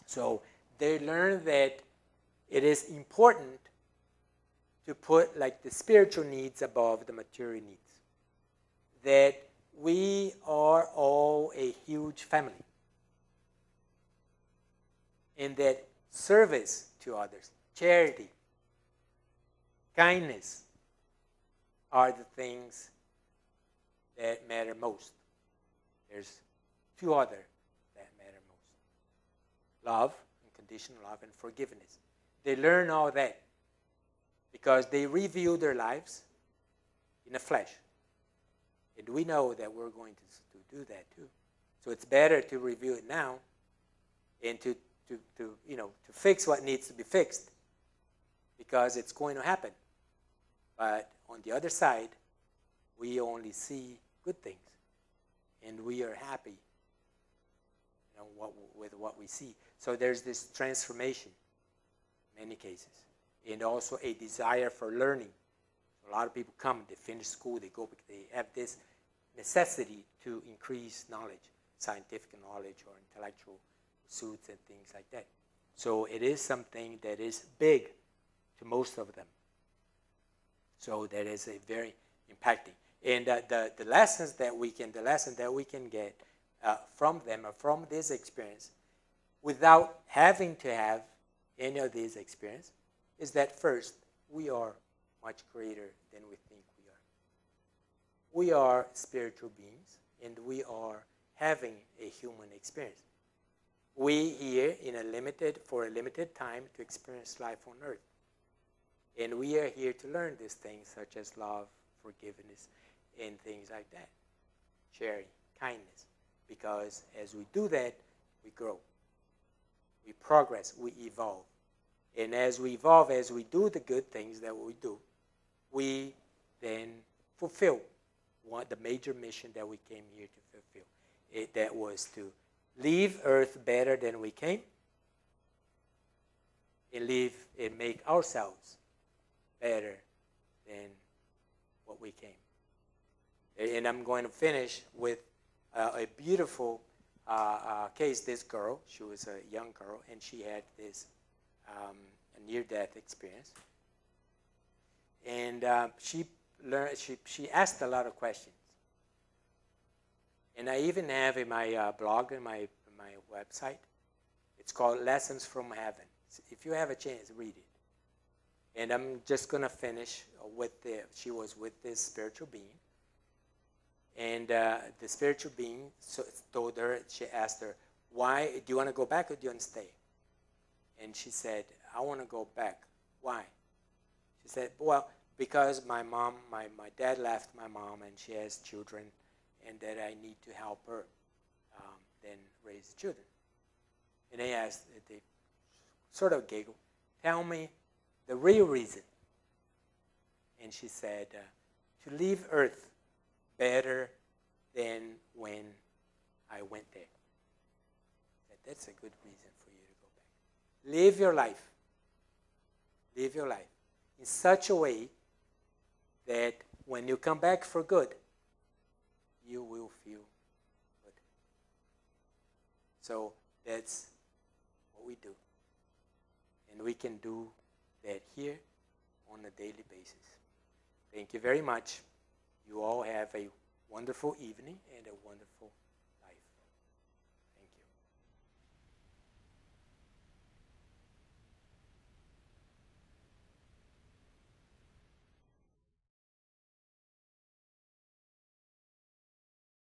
So they learn that it is important to put like the spiritual needs above the material needs. That we are all a huge family. And that service to others, charity, kindness are the things that matter most. There's two other that matter most. Love, unconditional love, and forgiveness. They learn all that because they review their lives in the flesh. And we know that we're going to do that too. So it's better to review it now and to fix what needs to be fixed because it's going to happen. But on the other side, we only see good things. And we are happy with what we see. So there's this transformation in many cases. And also a desire for learning. A lot of people come, they finish school, they go, they have this necessity to increase knowledge, scientific knowledge or intellectual pursuits and things like that. So it is something that is big to most of them. So that is a very impacting. And the lesson that we can get from them or from this experience, without having to have any of these experience, is that first, we are much greater than we think we are. We are spiritual beings, and we are having a human experience. We here for a limited time to experience life on earth. And we are here to learn these things such as love, forgiveness, and things like that. Sharing, kindness. Because as we do that, we grow. We progress, we evolve. And as we evolve, as we do the good things that we do, we then fulfill the major mission that we came here to fulfill. That was to leave Earth better than we came and make ourselves better than what we came. And I'm going to finish with a beautiful case. This girl, she was a young girl, and she had this a near-death experience. And she asked a lot of questions. And I even have in my blog and my website, it's called Lessons from Heaven. If you have a chance, read it. And I'm just going to finish with she was with this spiritual being. And the spiritual being told her, she asked her, "Why, do you want to go back or do you want to stay?" And she said, "I want to go back." "Why?" She said, "Well, because my dad left my mom and she has children and that I need to help her." then raise children. And they asked, they sort of giggled, tell me the real reason. And she said, to leave Earth better than when I went there. That's a good reason for you to go back. Live your life. Live your life in such a way that when you come back for good, you will feel good. So that's what we do. And we can do that here on a daily basis. Thank you very much. You all have a wonderful evening and a wonderful